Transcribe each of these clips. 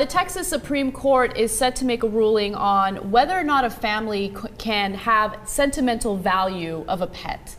The Texas Supreme Court is set to make a ruling on whether or not a family can have sentimental value of a pet.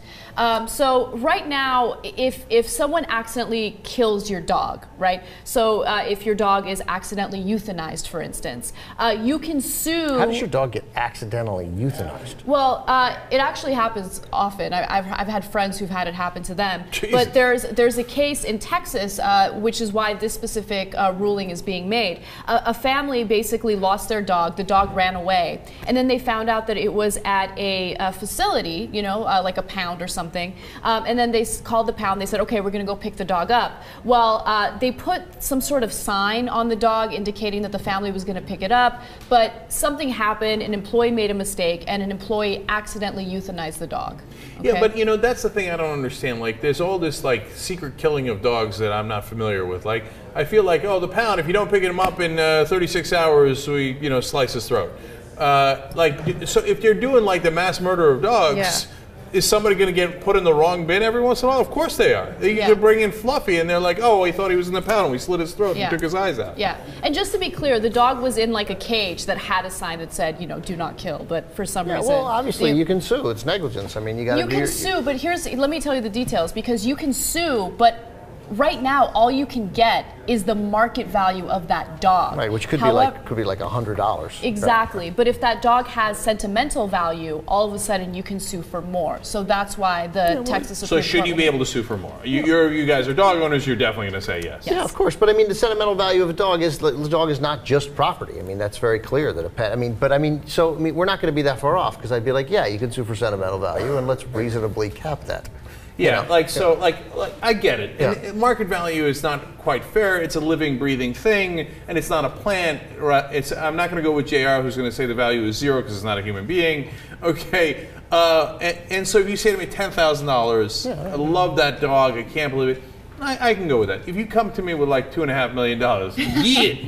So right now, if someone accidentally kills your dog, right? So if your dog is accidentally euthanized, for instance, you can sue. How does your dog get accidentally euthanized? Well, it actually happens often. I've had friends who've had it happen to them. Jesus. But there's a case in Texas, which is why this specific ruling is being made. A family basically lost their dog. The dog ran away, and then they found out that it was at a facility, you know, like a pound or something. And then they called the pound. They said, okay, we're going to go pick the dog up. Well, they put some sort of sign on the dog indicating that the family was going to pick it up, but something happened. An employee made a mistake, and an employee accidentally euthanized the dog. Okay? Yeah, but you know, that's the thing I don't understand. Like, there's all this like secret killing of dogs that I'm not familiar with. Like, I feel like, oh, the pound, if you don't pick him up in 36 hours, we, you know, slice his throat. Like, so if you're doing like the mass murder of dogs, Yeah. Is somebody going to get put in the wrong bin every once in a while? Of course they are. They bring in Fluffy, and they're like, oh, we thought he was in the pound. We slit his throat and took his eyes out. Yeah, and just to be clear, the dog was in like a cage that had a sign that said, you know, do not kill, but for some reason. Well, obviously you can sue. It's negligence. I mean, you got to You can sue, but let me tell you the details, because you can sue, but right now all you can get is the market value of that dog. Right, which could be like $100. Exactly, but if that dog has sentimental value, all of a sudden you can sue for more. So that's why the Texas Supreme Court. So should you be able to sue for more? You guys are dog owners. You're definitely going to say yes. Yeah, of course. But I mean, the sentimental value of a dog is the dog is not just property. I mean, that's very clear that a pet. I mean, we're not going to be that far off, because I'd be like, yeah, you can sue for sentimental value, and let's reasonably cap that. Yeah, You know? like I get it. Yeah. And market value is not quite fair. It's a living, breathing thing, and it's not a plant. I'm not going to go with JR, who's going to say the value is zero because it's not a human being. Okay, and so if you say to me $10,000, I love that dog. I can't believe it. I can go with that. If you come to me with like $2.5 million,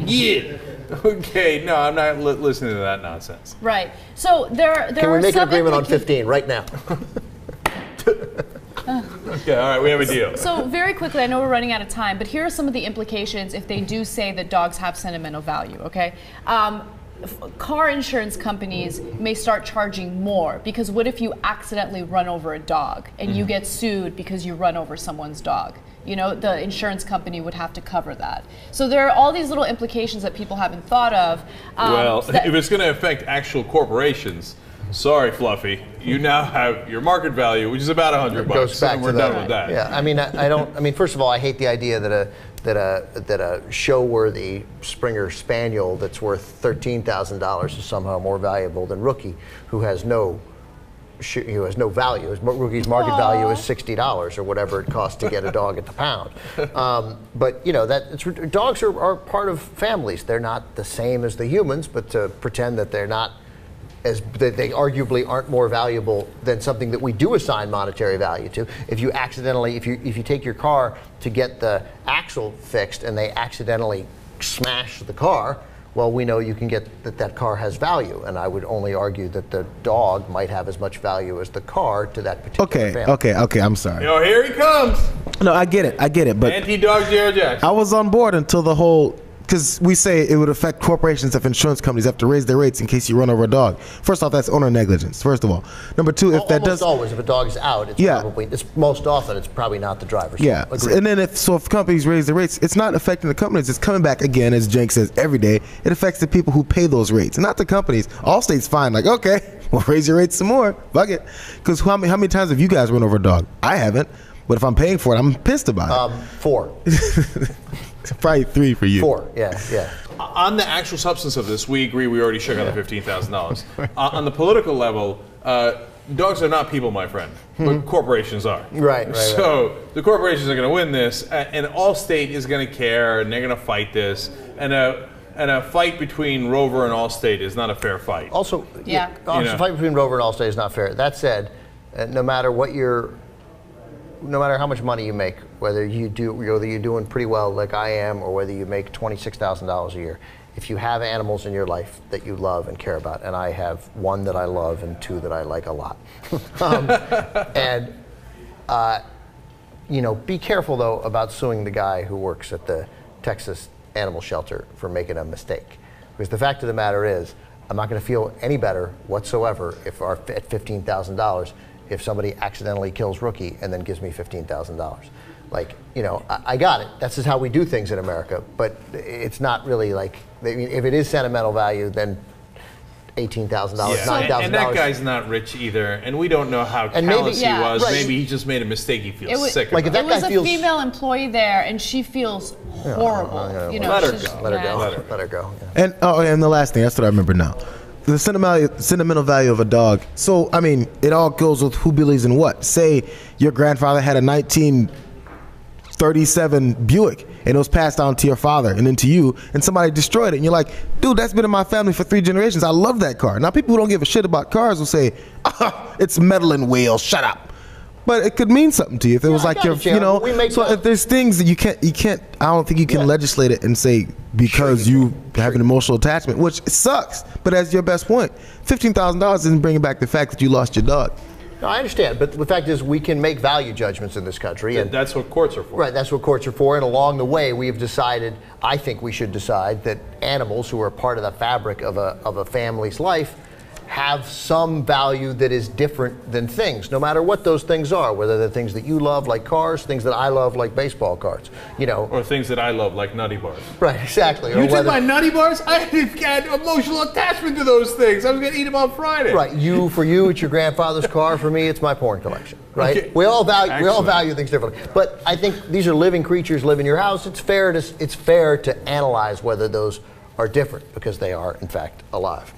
yeah. Okay, no, I'm not listening to that nonsense. Right. So there Can we make an agreement on 15 right now? Okay, all right, we have a deal. So very quickly, I know we're running out of time, but here are some of the implications if they do say that dogs have sentimental value, okay? Car insurance companies may start charging more, because what if you accidentally run over a dog and you get sued because you run over someone's dog? You know, the insurance company would have to cover that. So there are all these little implications that people haven't thought of. Well, if it's going to affect actual corporations, sorry, Fluffy, you now have your market value, which is about $100 Goes back and we're to done that. with that. Yeah, I mean, I don't. I mean, first of all, I hate the idea that a show-worthy Springer Spaniel that's worth $13,000 is somehow more valuable than Rookie, who has no value. Rookie's market value is $60 or whatever it costs to get a dog at the pound. But you know, dogs are part of families. They're not the same as the humans, but to pretend that they're not, that they arguably aren't more valuable than something that we do assign monetary value to. If you accidentally, if you take your car to get the axle fixed and they accidentally smash the car, well, we know you can get that car has value, and I would only argue that the dog might have as much value as the car to that particular family. Okay, I'm sorry. You know, here he comes. No, I get it, but Anti-dog Jared Jackson. I was on board until the whole, because we say it would affect corporations if insurance companies have to raise their rates in case you run over a dog. First off, that's owner negligence, first of all. Number two, if that does... Almost always, if a dog is out, it's most often, it's probably not the driver's fault. And then if companies raise the rates, it's not affecting the companies, it's coming back again, as Jenk says, every day. It affects the people who pay those rates, not the companies. Allstate's fine, like, okay, we'll raise your rates some more, fuck it. Because how many times have you guys run over a dog? I haven't, but if I'm paying for it, I'm pissed about it. 4. Probably 3 for you. 4, yeah. On the actual substance of this, we agree we already shook out the $15,000. On the political level, dogs are not people, my friend, but corporations are. Right. So the corporations are going to win this, and Allstate is going to care, and they're going to fight this. And a fight between Rover and Allstate is not a fair fight. Also, a fight between Rover and Allstate is not fair. That said, no matter how much money you make, whether you're doing pretty well like I am, or whether you make $26,000 a year, if you have animals in your life that you love and care about, and I have 1 that I love and 2 that I like a lot, be careful though about suing the guy who works at the Texas animal shelter for making a mistake. Because the fact of the matter is, I'm not going to feel any better whatsoever if at $15,000 if somebody accidentally kills Rookie and then gives me $15,000. Like, you know, I got it. That's just how we do things in America. But it's not really like, I mean, if it is sentimental value, then $18,000, $9,000. And that guy's not rich either, and we don't know how callous he was. Right. Maybe he just made a mistake. He feels sick. Like if that It was guy a feels, female employee there, and she feels horrible. You know, let her she's- go. let her go. yeah. Let her go. Yeah. And the last thing, that's what I remember now. The sentimental value of a dog. So, I mean, it all goes with who believes in what. Say your grandfather had a 1937 Buick, and it was passed down to your father and then to you, and somebody destroyed it. And you're like, dude, that's been in my family for 3 generations. I love that car. Now, people who don't give a shit about cars will say, it's metal and wheels, shut up. But it could mean something to you if it was like your, you know. So if there's things that you can't. I don't think you can legislate it and say because you have an emotional attachment, which sucks. But as your best point, $15,000 isn't bringing back the fact that you lost your dog. No, I understand, but the fact is we can make value judgments in this country. And that's what courts are for. Right, that's what courts are for. And along the way, we have decided, I think we should decide, that animals who are part of the fabric of a family's life have some value that is different than things, no matter what those things are, whether they're things that you love, like cars, things that I love, like baseball cards, you know. Or things that I love, like nutty bars. Right, exactly. You took my nutty bars? I had emotional attachment to those things. I was going to eat them on Friday. Right, for you, it's your grandfather's car. For me, it's my porn collection. Right? Okay. We all value things differently. But I think these are living creatures live in your house. It's fair to analyze whether those are different because they are, in fact, alive.